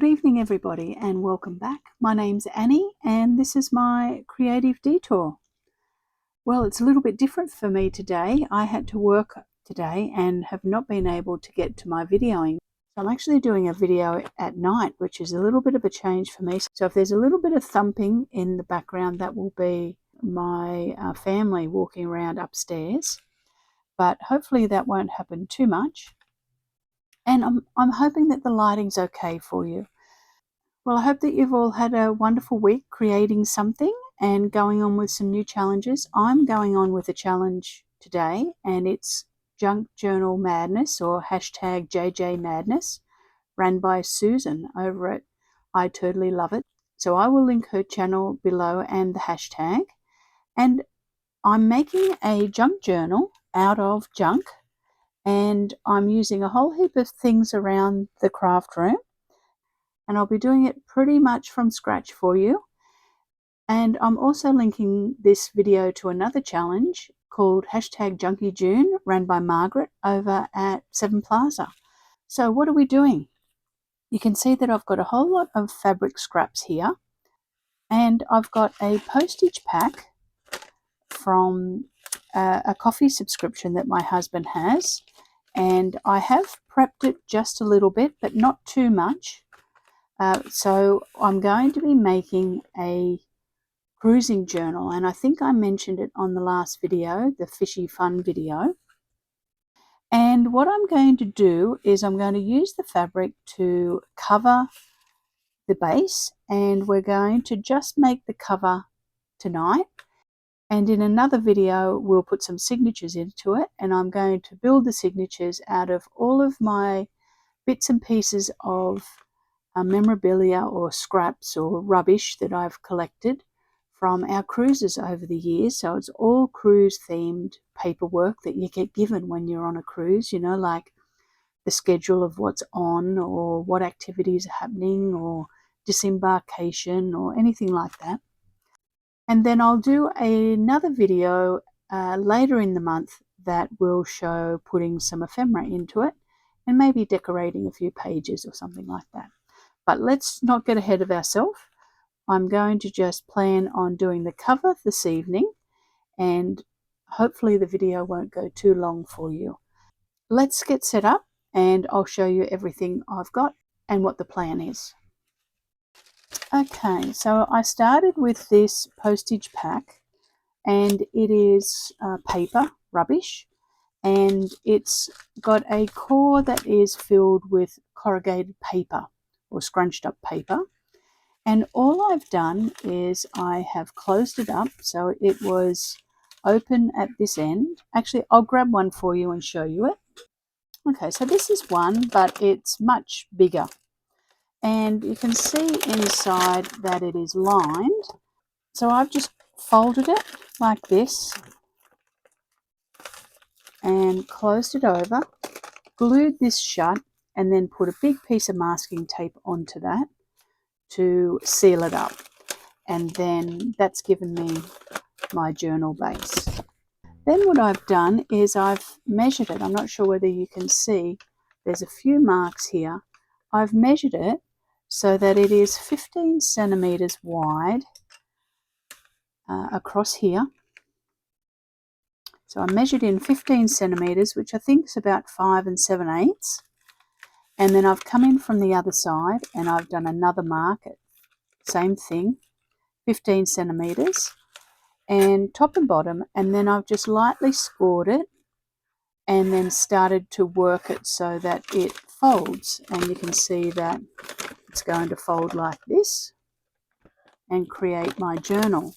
Good evening everybody and welcome back. My name's Annie and this is my creative detour. Well, it's a little bit different for me today. I had to work today and have not been able to get to my videoing. So I'm actually doing a video at night, which is a little bit of a change for me. So if there's a little bit of thumping in the background, that will be my family walking around upstairs. But hopefully that won't happen too much. And I'm hoping that the lighting's okay for you. Well, I hope that you've all had a wonderful week creating something and going on with some new challenges. I'm going on with a challenge today and it's Junk Journal Madness, or hashtag JJ Madness, ran by Susan over at I Totally Love It. So I will link her channel below and the hashtag. And I'm making a junk journal out of junk, and I'm using a whole heap of things around the craft room. And I'll be doing it pretty much from scratch for you. And I'm also linking this video to another challenge called hashtag Junky June, ran by Margreth over at 7 Plaza. So what are we doing? You can see that I've got a whole lot of fabric scraps here, and I've got a postage pack from a coffee subscription that my husband has, and I have prepped it just a little bit but not too much. So I'm going to be making a cruising journal, and I think I mentioned it on the last video, the fishy fun video. And what I'm going to do is I'm going to use the fabric to cover the base, and we're going to just make the cover tonight. And in another video we'll put some signatures into it, and I'm going to build the signatures out of all of my bits and pieces of memorabilia or scraps or rubbish that I've collected from our cruises over the years. So it's all cruise themed paperwork that you get given when you're on a cruise, you know, like the schedule of what's on or what activities are happening or disembarkation or anything like that. And then I'll do another video later in the month that will show putting some ephemera into it and maybe decorating a few pages or something like that. But let's not get ahead of ourselves. I'm going to just plan on doing the cover this evening, and hopefully the video won't go too long for you. Let's get set up and I'll show you everything I've got and what the plan is. Okay, so I started with this postage pack, and it is paper rubbish, and it's got a core that is filled with corrugated paper or scrunched up paper. And all I've done is I have closed it up, so it was open at this end. Actually, I'll grab one for you and show you it. Okay, so this is one, but it's much bigger. And you can see inside that it is lined. So I've just folded it like this and closed it over, glued this shut, and then put a big piece of masking tape onto that to seal it up. And then that's given me my journal base. Then what I've done is I've measured it. I'm not sure whether you can see, there's a few marks here. I've measured it so that it is 15 centimeters wide across here. So I measured in 15 centimeters, which I think is about 5 7/8. And then I've come in from the other side and I've done another mark, same thing, 15 centimeters, and top and bottom, and then I've just lightly scored it and then started to work it so that it folds. And you can see that it's going to fold like this and create my journal.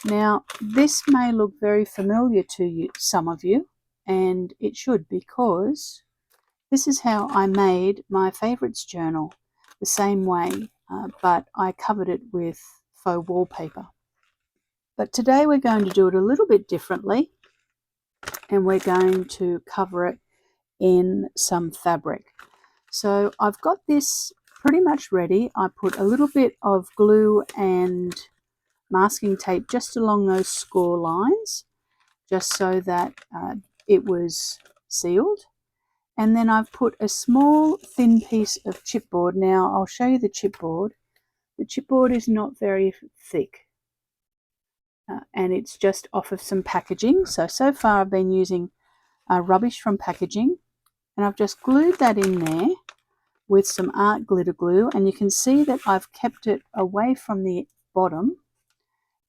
Now, this may look very familiar to you, some of you, and it should, because this is how I made my favourites journal, the same way, but I covered it with faux wallpaper. But today we're going to do it a little bit differently, and we're going to cover it in some fabric. So I've got this pretty much ready. I put a little bit of glue and masking tape just along those score lines, just so that it was sealed. And then I've put a small thin piece of chipboard. Now I'll show you the chipboard. The chipboard is not very thick, and it's just off of some packaging. So far I've been using rubbish from packaging, and I've just glued that in there with some art glitter glue, and you can see that I've kept it away from the bottom,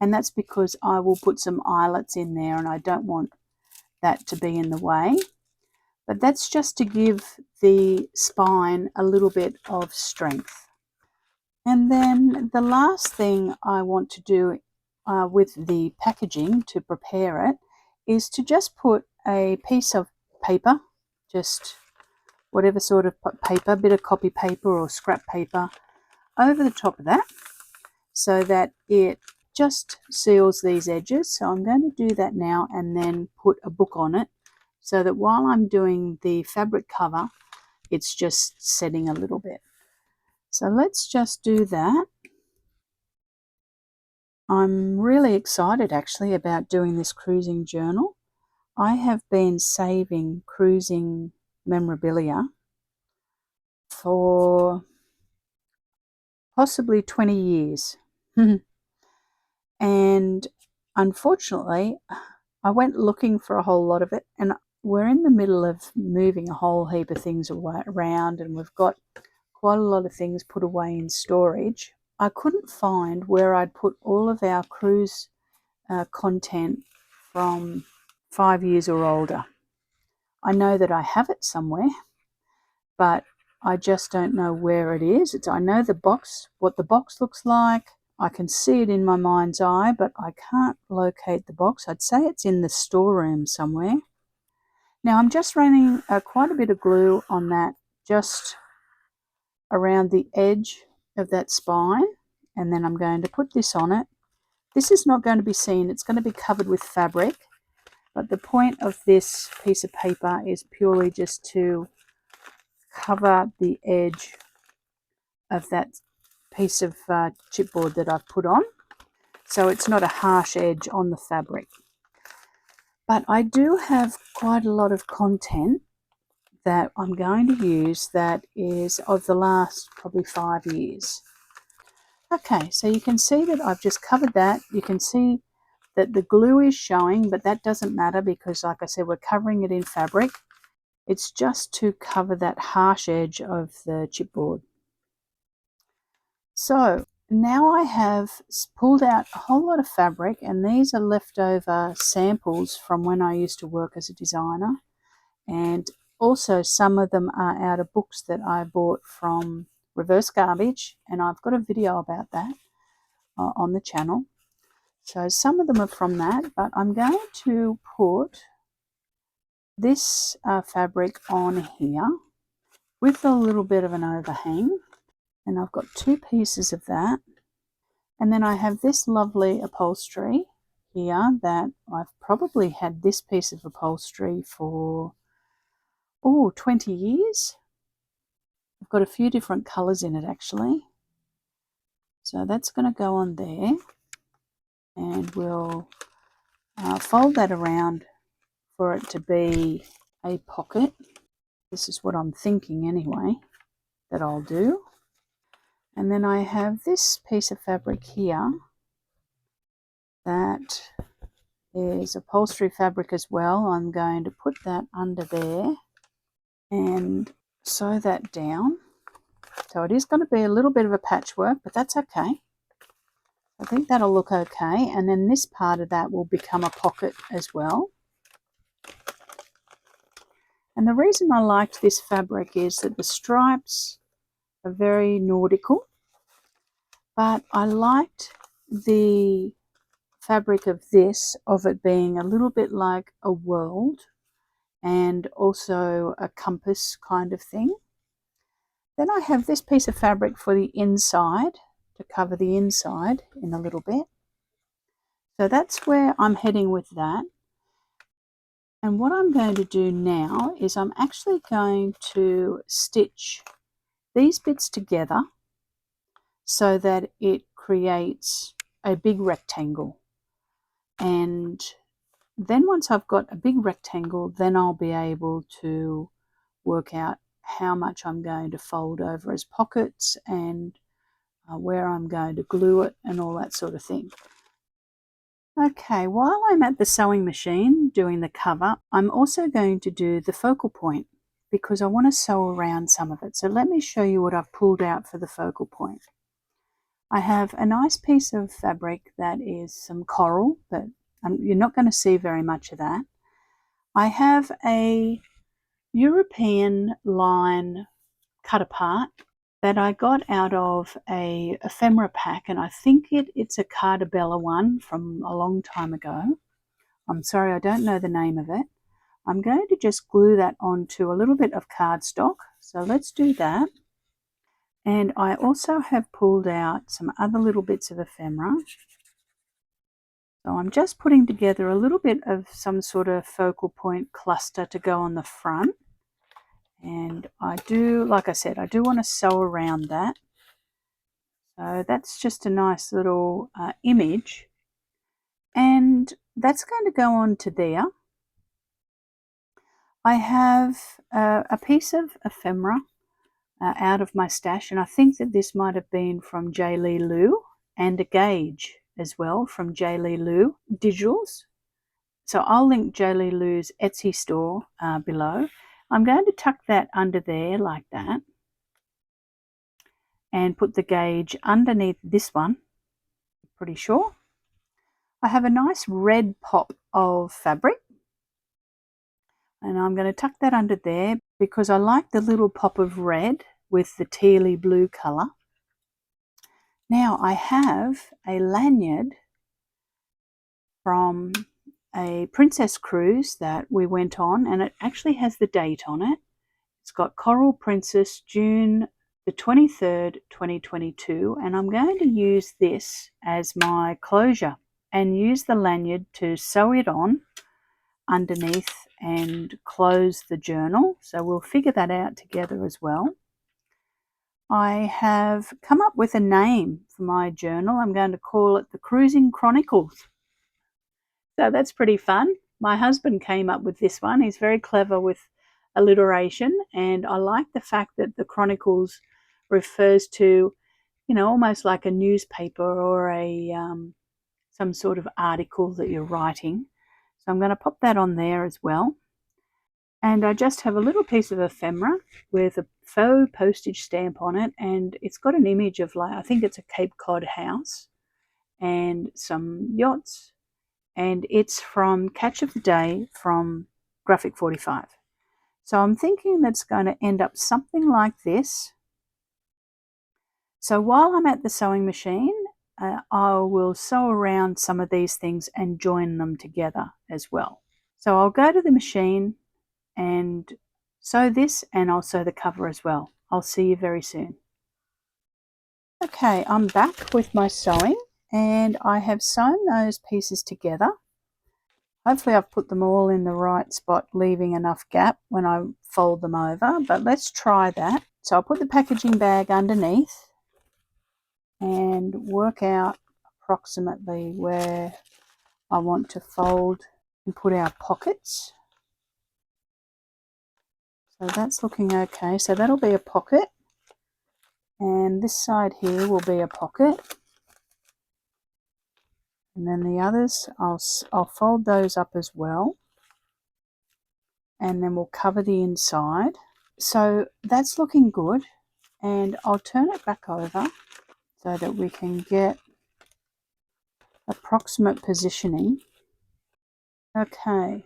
and that's because I will put some eyelets in there and I don't want that to be in the way. But that's just to give the spine a little bit of strength. And then the last thing I want to do with the packaging to prepare it is to just put a piece of paper, just whatever sort of paper, bit of copy paper or scrap paper, over the top of that so that it just seals these edges. So I'm going to do that now and then put a book on it so that while I'm doing the fabric cover, it's just setting a little bit. So let's just do that. I'm really excited actually about doing this cruising journal. I have been saving cruising memorabilia for possibly 20 years. And unfortunately, I went looking for a whole lot of it, and we're in the middle of moving a whole heap of things around, and we've got quite a lot of things put away in storage. I couldn't find where I'd put all of our cruise content from 5 years or older. I know that I have it somewhere, but I just don't know where it is. I know the box, what the box looks like. I can see it in my mind's eye, but I can't locate the box. I'd say it's in the storeroom somewhere. Now I'm just running quite a bit of glue on that, just around the edge of that spine, and then I'm going to put this on it. This is not going to be seen, it's going to be covered with fabric, but the point of this piece of paper is purely just to cover the edge of that piece of chipboard that I've put on, so it's not a harsh edge on the fabric. But I do have quite a lot of content that I'm going to use that is of the last probably 5 years. Okay, so you can see that I've just covered that. You can see that the glue is showing, but that doesn't matter because, like I said, we're covering it in fabric. It's just to cover that harsh edge of the chipboard. So now I have pulled out a whole lot of fabric, and these are leftover samples from when I used to work as a designer, and also some of them are out of books that I bought from Reverse Garbage, and I've got a video about that on the channel. So some of them are from that, but I'm going to put this fabric on here with a little bit of an overhang, and I've got 2 pieces of that. And then I have this lovely upholstery here that I've probably had this piece of upholstery for 20 years. I've got a few different colours in it actually. So that's going to go on there, and we'll fold that around for it to be a pocket. This is what I'm thinking anyway that I'll do. And then I have this piece of fabric here that is upholstery fabric as well. I'm going to put that under there and sew that down. So it is going to be a little bit of a patchwork, but that's okay. I think that'll look okay. And then this part of that will become a pocket as well. And the reason I liked this fabric is that the stripes are very nautical, but I liked the fabric of this, of it being a little bit like a world and also a compass kind of thing. Then I have this piece of fabric for the inside, to cover the inside in a little bit. So that's where I'm heading with that. And what I'm going to do now is I'm actually going to stitch these bits together so that it creates a big rectangle. And then once I've got a big rectangle, then I'll be able to work out how much I'm going to fold over as pockets and where I'm going to glue it and all that sort of thing. Okay, while I'm at the sewing machine doing the cover, I'm also going to do the focal point because I want to sew around some of it. So let me show you what I've pulled out for the focal point. I have a nice piece of fabric that is some coral, but you're not going to see very much of that. I have a European line cut apart that I got out of a ephemera pack, and I think it's a Cardabella one from a long time ago. I'm sorry, I don't know the name of it. I'm going to just glue that onto a little bit of cardstock, so let's do that. And I also have pulled out some other little bits of ephemera. So I'm just putting together a little bit of some sort of focal point cluster to go on the front. And I do, like I said, I do want to sew around that. So that's just a nice little image. And that's going to go on to there. I have a piece of ephemera out of my stash, and I think that this might have been from J. Lee Lou, and a gauge as well from J. Lee Lou Digitals. So I'll link J. Lee Lou's Etsy store below. I'm going to tuck that under there like that and put the gauge underneath this one, pretty sure. I have a nice red pop of fabric, and I'm going to tuck that under there because I like the little pop of red with the tealy blue colour. Now I have a lanyard from a princess cruise that we went on, and it actually has the date on it. It's got Coral Princess, June the 23rd, 2022, and I'm going to use this as my closure and use the lanyard to sew it on underneath and close the journal. So we'll figure that out together as well. I have come up with a name for my journal. I'm going to call it the Cruising Chronicles. So that's pretty fun. My husband came up with this one. He's very clever with alliteration, and I like the fact that the Chronicles refers to, you know, almost like a newspaper or a some sort of article that you're writing. So I'm going to pop that on there as well. And I just have a little piece of ephemera with a faux postage stamp on it, and it's got an image of, like, I think it's a Cape Cod house and some yachts, and it's from Catch of the Day from Graphic 45. So I'm thinking that's going to end up something like this. So while I'm at the sewing machine, I will sew around some of these things and join them together as well. So I'll go to the machine and sew this, and I'll sew the cover as well. I'll see you very soon. Okay, I'm back with my sewing, and I have sewn those pieces together. Hopefully I've put them all in the right spot, leaving enough gap when I fold them over, but let's try that. So I'll put the packaging bag underneath and work out approximately where I want to fold and put our pockets. So that's looking okay. So that'll be a pocket, and this side here will be a pocket, and then the others I'll fold those up as well, and then we'll cover the inside. So that's looking good, and I'll turn it back over so that we can get approximate positioning. Okay,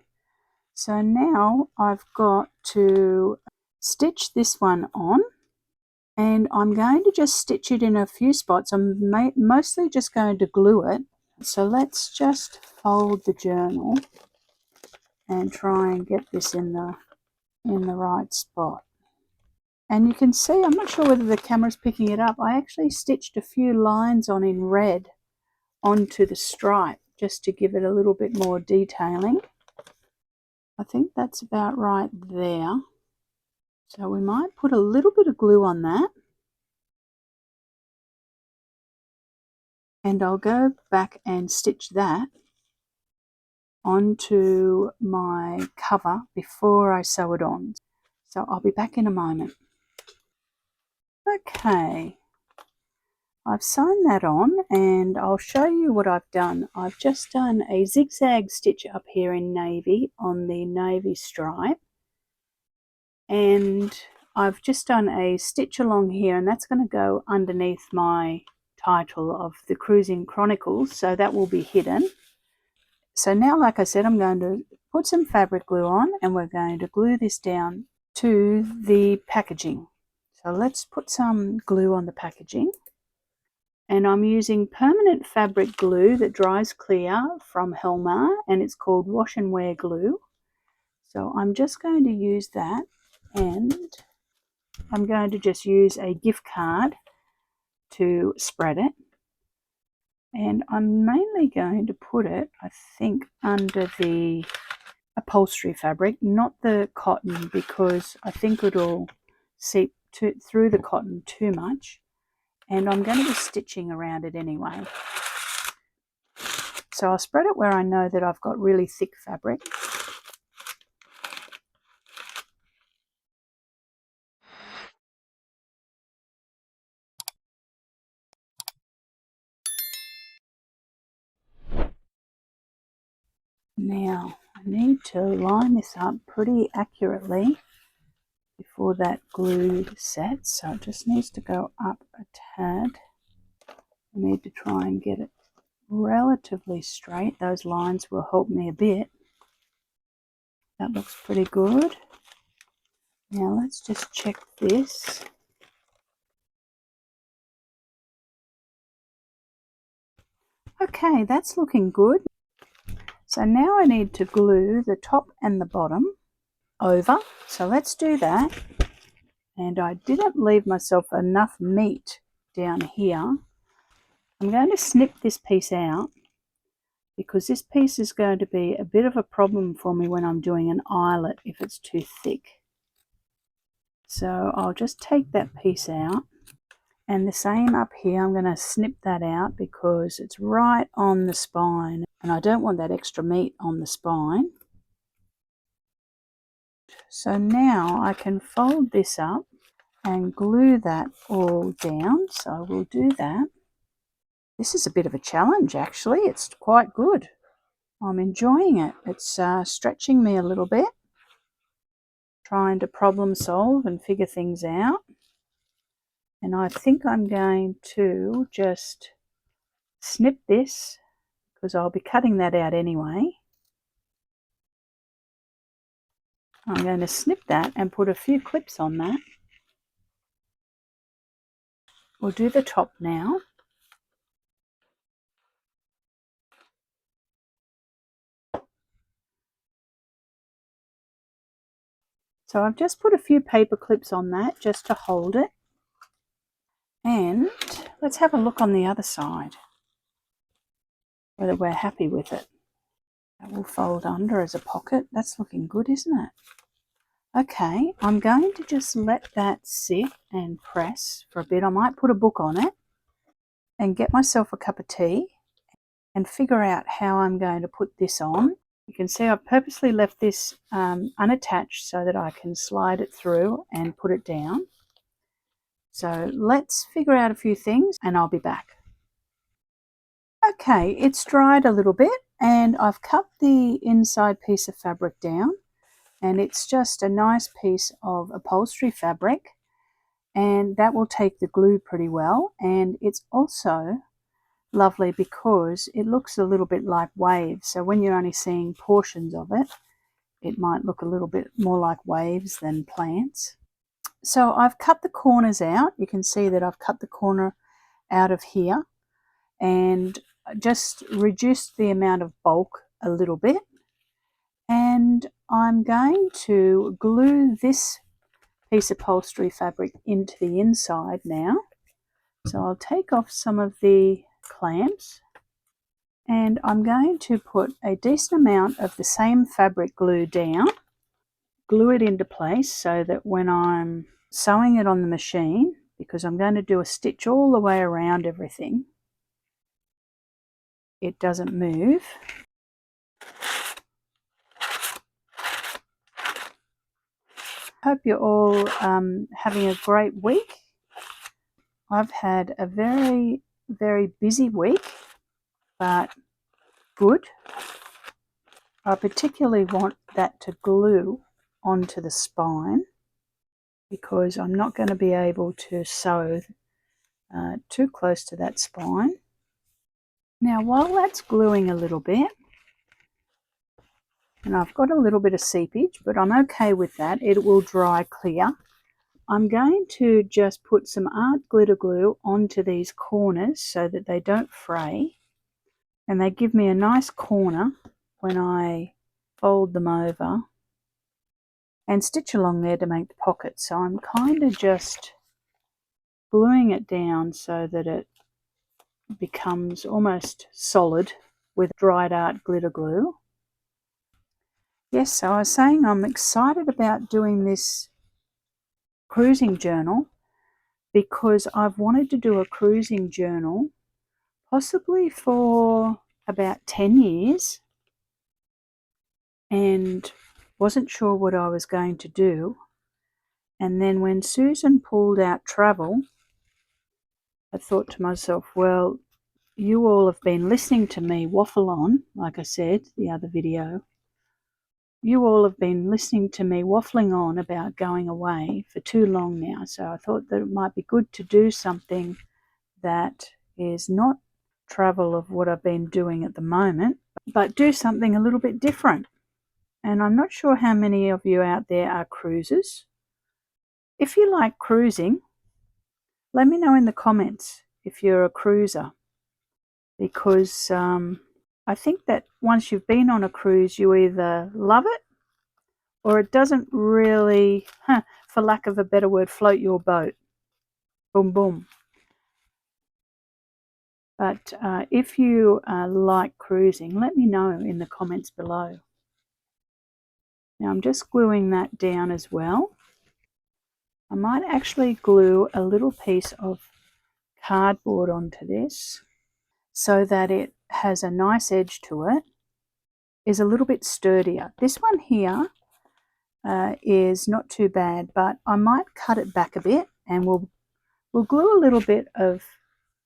so now I've got to stitch this one on, and I'm going to just stitch it in a few spots. I'm mostly just going to glue it. So let's just fold the journal and try and get this in the right spot. And you can see, I'm not sure whether the camera's picking it up, I actually stitched a few lines on in red onto the stripe just to give it a little bit more detailing. I think that's about right there. So we might put a little bit of glue on that. And I'll go back and stitch that onto my cover before I sew it on. So I'll be back in a moment. Okay, I've sewn that on and I'll show you what I've done. I've just done a zigzag stitch up here in navy on the navy stripe, and I've just done a stitch along here, and that's going to go underneath my title of the Cruising Chronicles, so that will be hidden. So now, like I said, I'm going to put some fabric glue on and we're going to glue this down to the packaging. So let's put some glue on the packaging. And I'm using permanent fabric glue that dries clear from Helma, and it's called Wash and Wear glue. So I'm just going to use that, and I'm going to just use a gift card to spread it. And I'm mainly going to put it, I think, under the upholstery fabric, not the cotton, because I think it'll seep through the cotton too much. And I'm going to be stitching around it anyway. So I'll spread it where I know that I've got really thick fabric. Now I need to line this up pretty accurately before that glue sets, so it just needs to go up a tad. I need to try and get it relatively straight. Those lines will help me a bit. That looks pretty good. Now let's just check this. Okay, that's looking good. So now I need to glue the top and the bottom over. So let's do that. And I didn't leave myself enough meat down here. I'm going to snip this piece out because this piece is going to be a bit of a problem for me when I'm doing an eyelet if it's too thick. So I'll just take that piece out. And the same up here, I'm going to snip that out because it's right on the spine and I don't want that extra meat on the spine. So now I can fold this up and glue that all down. So we'll do that. This is a bit of a challenge actually. It's quite good. I'm enjoying it. It's stretching me a little bit, trying to problem solve and figure things out. And I think I'm going to just snip this because I'll be cutting that out anyway. I'm going to snip that and put a few clips on that. We'll do the top now. So I've just put a few paper clips on that just to hold it. And let's have a look on the other side, whether we're happy with it. That will fold under as a pocket. That's looking good, isn't it? Okay, I'm going to just let that sit and press for a bit. I might put a book on it and get myself a cup of tea and figure out how I'm going to put this on. You can see I've purposely left this unattached so that I can slide it through and put it down. So let's figure out a few things and I'll be back. Okay, it's dried a little bit and I've cut the inside piece of fabric down, and it's just a nice piece of upholstery fabric, and that will take the glue pretty well. And it's also lovely because it looks a little bit like waves, so when you're only seeing portions of it, it might look a little bit more like waves than plants. So I've cut the corners out. You can see that I've cut the corner out of here and just reduced the amount of bulk a little bit. And I'm going to glue this piece of upholstery fabric into the inside now. So I'll take off some of the clamps and I'm going to put a decent amount of the same fabric glue down, glue it into place so that when I'm sewing it on the machine, because I'm going to do a stitch all the way around everything, it doesn't move. hope you're all having a great week. I've had a very, very busy week, but good. I particularly want that to glue onto the spine because I'm not going to be able to sew too close to that spine. Now, while that's gluing a little bit, and I've got a little bit of seepage, but I'm okay with that. It will dry clear. I'm going to just put some art glitter glue onto these corners so that they don't fray, and they give me a nice corner when I fold them over and stitch along there to make the pocket. So I'm kind of just gluing it down so that it becomes almost solid with dried art glitter glue. Yes, so I was saying I'm excited about doing this cruising journal because I've wanted to do a cruising journal possibly for about 10 years and wasn't sure what I was going to do. And then when Susan pulled out travel, I thought to myself, well, you all have been listening to me waffle on, like I said, the other video. You all have been listening to me waffling on about going away for too long now. So I thought that it might be good to do something that is not travel of what I've been doing at the moment, but do something a little bit different. And I'm not sure how many of you out there are cruisers. If you like cruising, let me know in the comments if you're a cruiser, because I think that once you've been on a cruise, you either love it or it doesn't really, for lack of a better word, float your boat. Boom, boom. But if you like cruising, let me know in the comments below. Now I'm just gluing that down as well. I might actually glue a little piece of cardboard onto this so that it has a nice edge to it, is a little bit sturdier. This one here is not too bad, but I might cut it back a bit and we'll glue a little bit of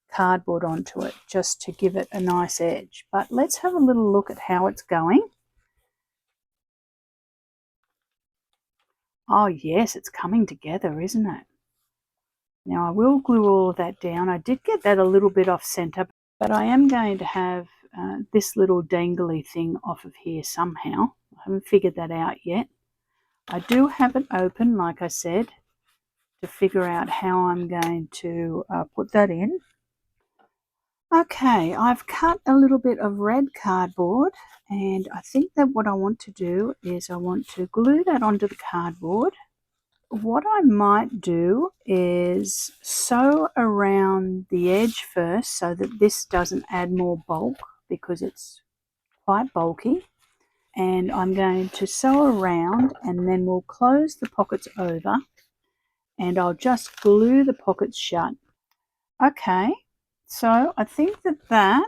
cardboard onto it just to give it a nice edge. But let's have a little look at how it's going. Oh yes, it's coming together, isn't it? Now I will glue all of that down. I did get that a little bit off center, but I am going to have this little dangly thing off of here somehow. I haven't figured that out yet. I do have it open, like I said, to figure out how I'm going to put that in. Okay, I've cut a little bit of red cardboard, and I think that what I want to do is I want to glue that onto the cardboard. What I might do is sew around the edge first so that this doesn't add more bulk because it's quite bulky. And I'm going to sew around and then we'll close the pockets over and I'll just glue the pockets shut. Okay, so I think that that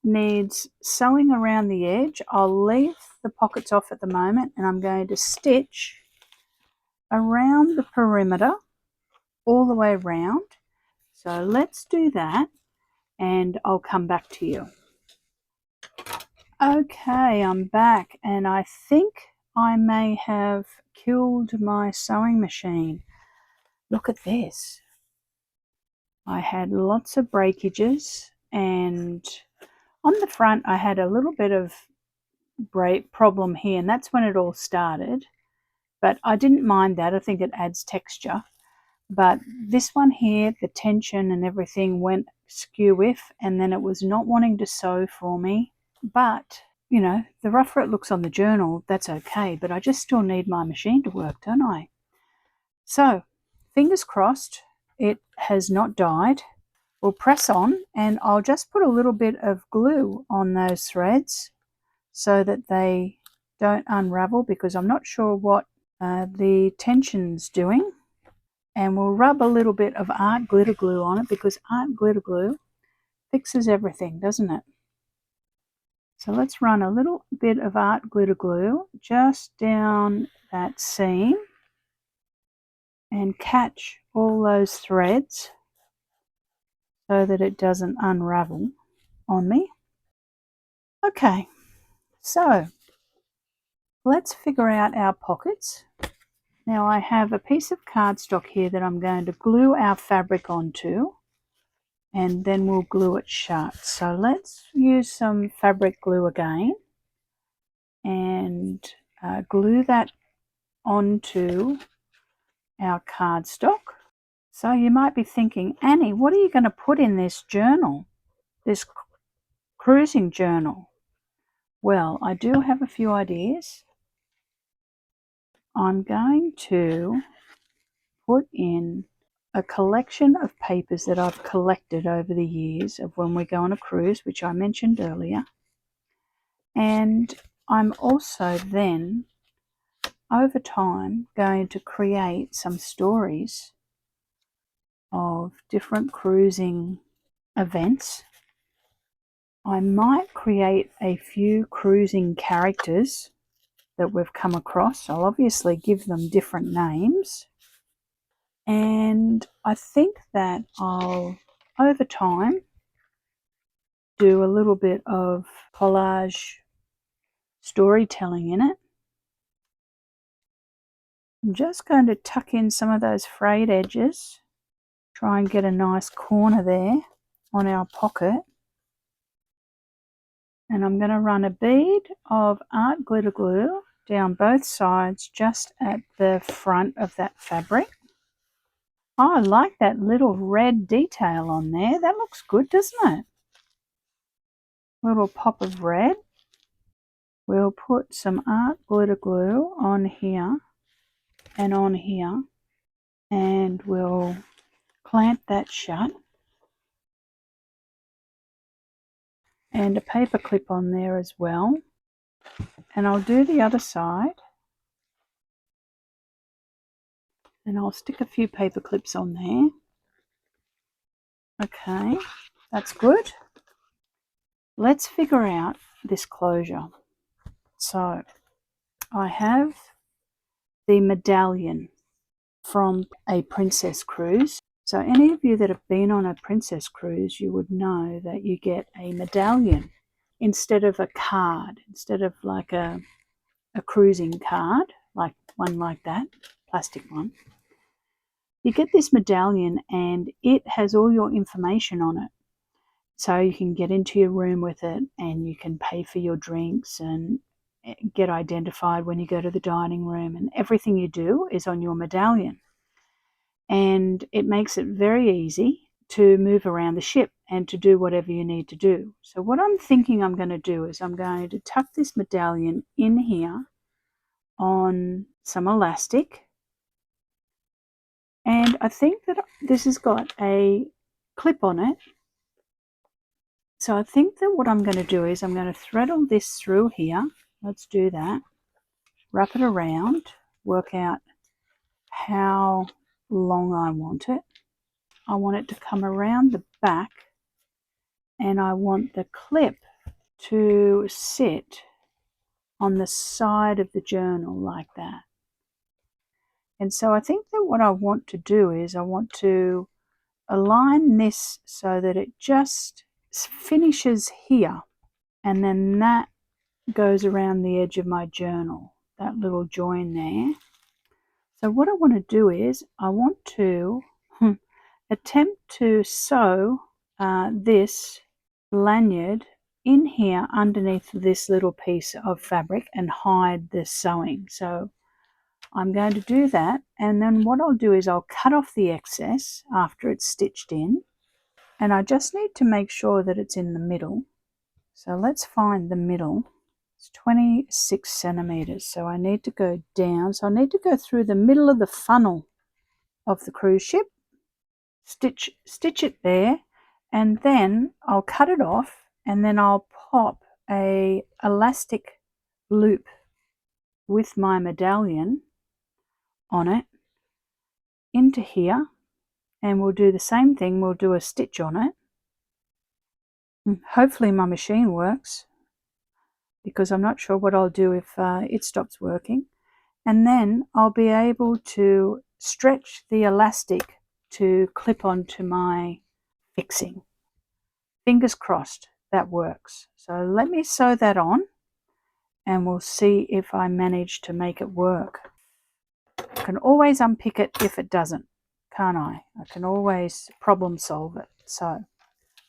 needs sewing around the edge. I'll leave the pockets off at the moment and I'm going to stitch around the perimeter all the way around. So let's do that and I'll come back to you. Okay, I'm back and I think I may have killed my sewing machine. Look at this. I had lots of breakages and on the front I had a little bit of break problem here and that's when it all started. But I didn't mind that. I think it adds texture. But this one here, the tension and everything went skew-whiff and then it was not wanting to sew for me. But, you know, the rougher it looks on the journal, that's okay. But I just still need my machine to work, don't I? So, fingers crossed, it has not died. We'll press on and I'll just put a little bit of glue on those threads so that they don't unravel because I'm not sure what the tension's doing. And we'll rub a little bit of art glitter glue on it because art glitter glue fixes everything, doesn't it? So let's run a little bit of art glitter glue just down that seam and catch all those threads so that it doesn't unravel on me. Okay, so let's figure out our pockets. Now I have a piece of cardstock here that I'm going to glue our fabric onto, and then we'll glue it shut. So let's use some fabric glue again and glue that onto our cardstock. So you might be thinking, Annie, what are you going to put in this journal, this cruising journal? Well, I do have a few ideas. I'm going to put in a collection of papers that I've collected over the years of when we go on a cruise, which I mentioned earlier. And I'm also then, over time, going to create some stories of different cruising events. I might create a few cruising characters that we've come across. I'll obviously give them different names. And I think that I'll, over time, do a little bit of collage storytelling in it. I'm just going to tuck in some of those frayed edges, try and get a nice corner there on our pocket. And I'm going to run a bead of art glitter glue down both sides just at the front of that fabric. Oh, I like that little red detail on there. That looks good, doesn't it? Little pop of red. We'll put some art glitter glue on here and on here, and we'll clamp that shut. And a paper clip on there as well. And I'll do the other side. And I'll stick a few paper clips on there. Okay, that's good. Let's figure out this closure. So I have the medallion from a princess cruise. So any of you that have been on a princess cruise, you would know that you get a medallion instead of a card, instead of like a cruising card, like one like that, plastic one. You get this medallion and it has all your information on it. So you can get into your room with it and you can pay for your drinks and get identified when you go to the dining room, and everything you do is on your medallion. And it makes it very easy to move around the ship and to do whatever you need to do. So what I'm thinking I'm going to do is I'm going to tuck this medallion in here on some elastic. And I think that this has got a clip on it. So I think that what I'm going to do is I'm going to thread all this through here. Let's do that. Wrap it around, work out how long I want it. I want it to come around the back, and I want the clip to sit on the side of the journal like that. And so I think that what I want to do is I want to align this so that it just finishes here, and then that goes around the edge of my journal, that little join there. So what I want to do is I want to attempt to sew this lanyard in here underneath this little piece of fabric and hide the sewing. So I'm going to do that, and then what I'll do is I'll cut off the excess after it's stitched in, and I just need to make sure that it's in the middle. So let's find the middle. It's 26 centimeters, so I need to go down. So I need to go through the middle of the funnel of the cruise ship, stitch it there, and then I'll cut it off, and then I'll pop a elastic loop with my medallion on it into here, and we'll do the same thing. We'll do a stitch on it. Hopefully my machine works, because I'm not sure what I'll do if it stops working. And then I'll be able to stretch the elastic to clip onto my fixing. Fingers crossed that works. So let me sew that on and we'll see if I manage to make it work. I can always unpick it if it doesn't, can't I? I can always problem solve it. So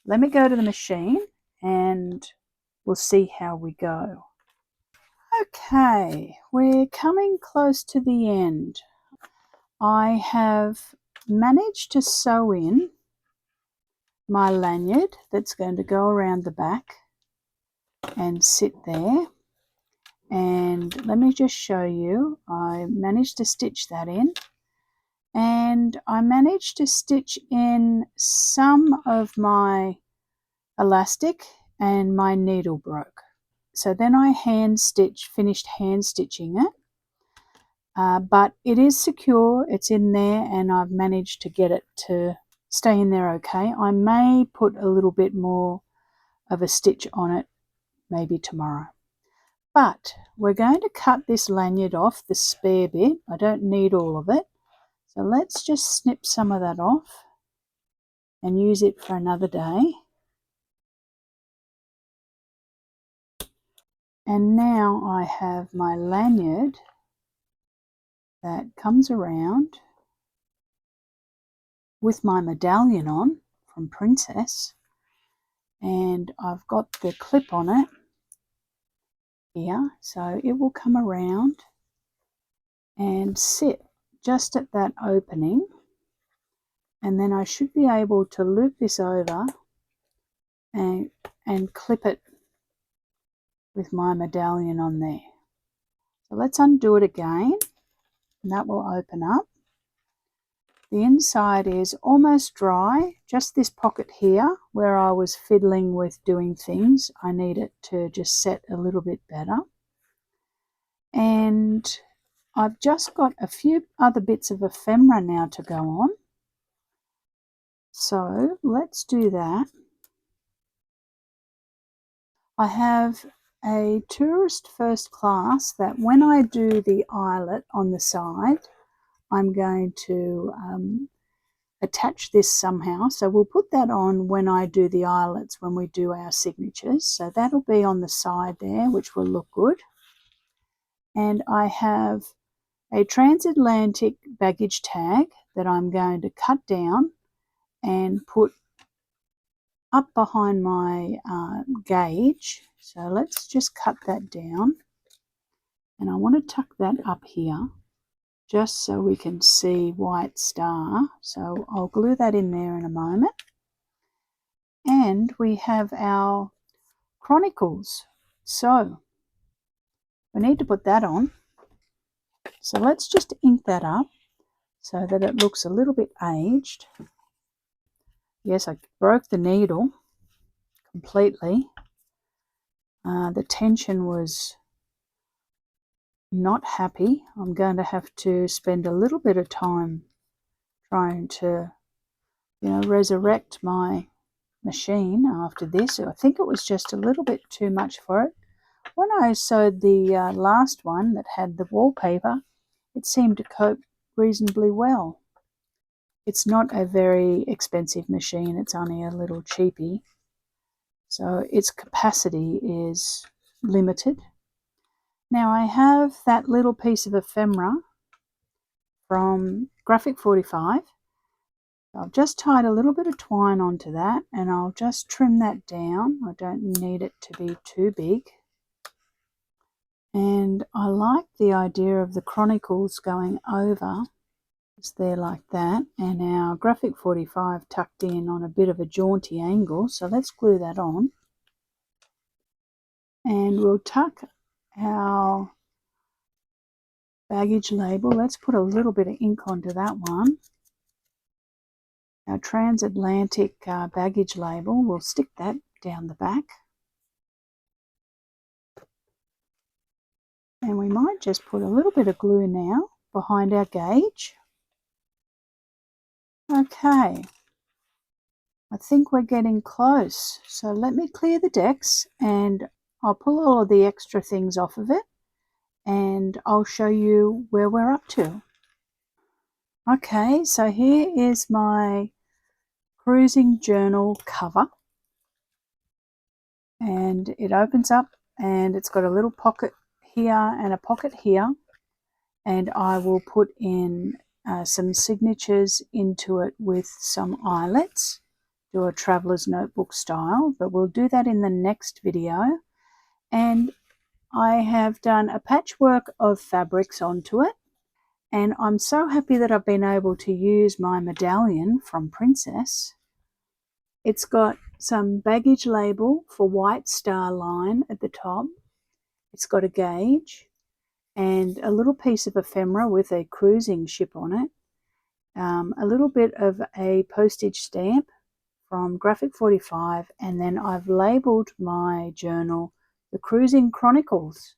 let me go to the machine and we'll see how we go. Okay, we're coming close to the end. I have managed to sew in my lanyard that's going to go around the back and sit there. And let me just show you, I managed to stitch that in, and I managed to stitch in some of my elastic and my needle broke. So then I finished hand stitching it, but it is secure, it's in there, and I've managed to get it to stay in there okay. I may put a little bit more of a stitch on it maybe tomorrow. But we're going to cut this lanyard off, the spare bit. I don't need all of it. So let's just snip some of that off and use it for another day. And now I have my lanyard that comes around with my medallion on from Princess. And I've got the clip on it here, so it will come around and sit just at that opening, and then I should be able to loop this over and clip it with my medallion on there. So let's undo it again, and that will open up. The inside is almost dry, just this pocket here where I was fiddling with doing things. I need it to just set a little bit better. And I've just got a few other bits of ephemera now to go on. So let's do that. I have a tourist first class that when I do the eyelet on the side, I'm going to attach this somehow. So we'll put that on when I do the eyelets, when we do our signatures. So that'll be on the side there, which will look good. And I have a transatlantic baggage tag that I'm going to cut down and put up behind my gauge. So let's just cut that down. And I want to tuck that up here just so we can see White Star. So I'll glue that in there in a moment. And we have our Chronicles. So we need to put that on. So let's just ink that up so that it looks a little bit aged. Yes, I broke the needle completely. The tension was not happy. I'm going to have to spend a little bit of time trying to, resurrect my machine after this. I think it was just a little bit too much for it. When I sewed the last one that had the wallpaper, it seemed to cope reasonably well. It's not a very expensive machine, it's only a little cheapy, so its capacity is limited. Now I have that little piece of ephemera from Graphic 45. I've just tied a little bit of twine onto that, and I'll just trim that down. I don't need it to be too big. And I like the idea of the Chronicles going over. It's there like that, and our Graphic 45 tucked in on a bit of a jaunty angle. So let's glue that on. And we'll tuck our baggage label. Let's put a little bit of ink onto that one. Our transatlantic baggage label, we'll stick that down the back. And we might just put a little bit of glue now behind our gauge. Okay, I think we're getting close. So let me clear the decks and I'll pull all of the extra things off of it and I'll show you where we're up to. Okay, so here is my cruising journal cover, and it opens up and it's got a little pocket here and a pocket here, and I will put in some signatures into it with some eyelets, do a traveler's notebook style, but we'll do that in the next video. And I have done a patchwork of fabrics onto it, and I'm so happy that I've been able to use my medallion from Princess. It's got some baggage label for White Star Line at the top. It's got a gauge and a little piece of ephemera with a cruising ship on it, a little bit of a postage stamp from Graphic 45, and then I've labelled my journal The Cruising Chronicles.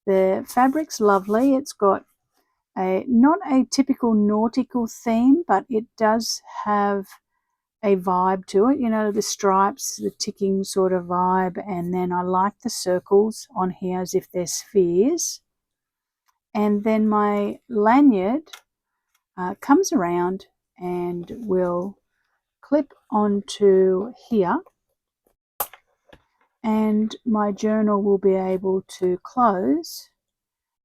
The fabric's lovely. It's got not a typical nautical theme, but it does have a vibe to it, you know, the stripes, the ticking sort of vibe, and then I like the circles on here as if they're spheres. And then my lanyard comes around and will clip onto here, and my journal will be able to close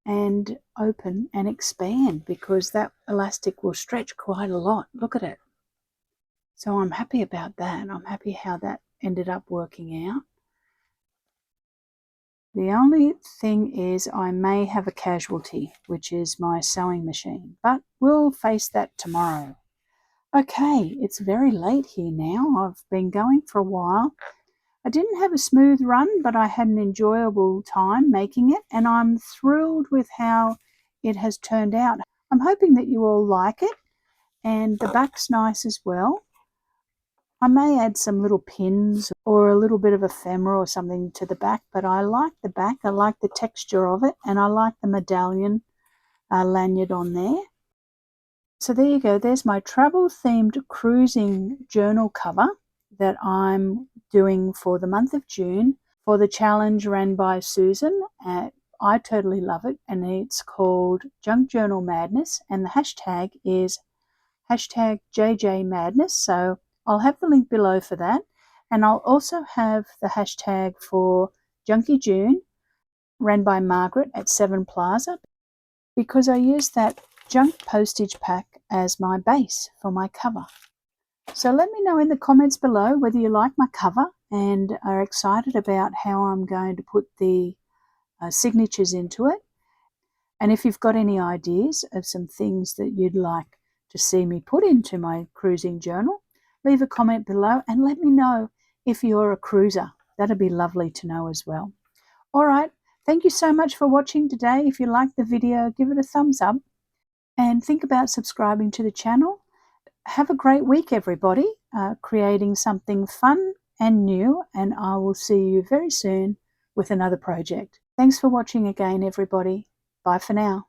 and open and expand because that elastic will stretch quite a lot. Look at it. So I'm happy about that. I'm happy how that ended up working out. The only thing is I may have a casualty, which is my sewing machine, but we'll face that tomorrow. Okay, it's very late here now. I've been going for a while. I didn't have a smooth run, but I had an enjoyable time making it, and I'm thrilled with how it has turned out. I'm hoping that you all like it, and the back's nice as well. I may add some little pins or a little bit of ephemera or something to the back, but I like the back. I like the texture of it, and I like the medallion lanyard on there. So there you go. There's my travel-themed cruising journal cover that I'm doing for the month of June for the challenge ran by Susan. I totally love it, and it's called Junk Journal Madness, and the hashtag is hashtag JJ Madness. So I'll have the link below for that, and I'll also have the hashtag for Junky June ran by Margreth at 7 Plaza, because I use that junk postage pack as my base for my cover. So let me know in the comments below whether you like my cover and are excited about how I'm going to put the signatures into it. And if you've got any ideas of some things that you'd like to see me put into my cruising journal, leave a comment below and let me know if you're a cruiser. That'd be lovely to know as well. All right, thank you so much for watching today. If you liked the video, give it a thumbs up and think about subscribing to the channel. Have a great week, everybody, creating something fun and new, and I will see you very soon with another project. Thanks for watching again, everybody. Bye for now.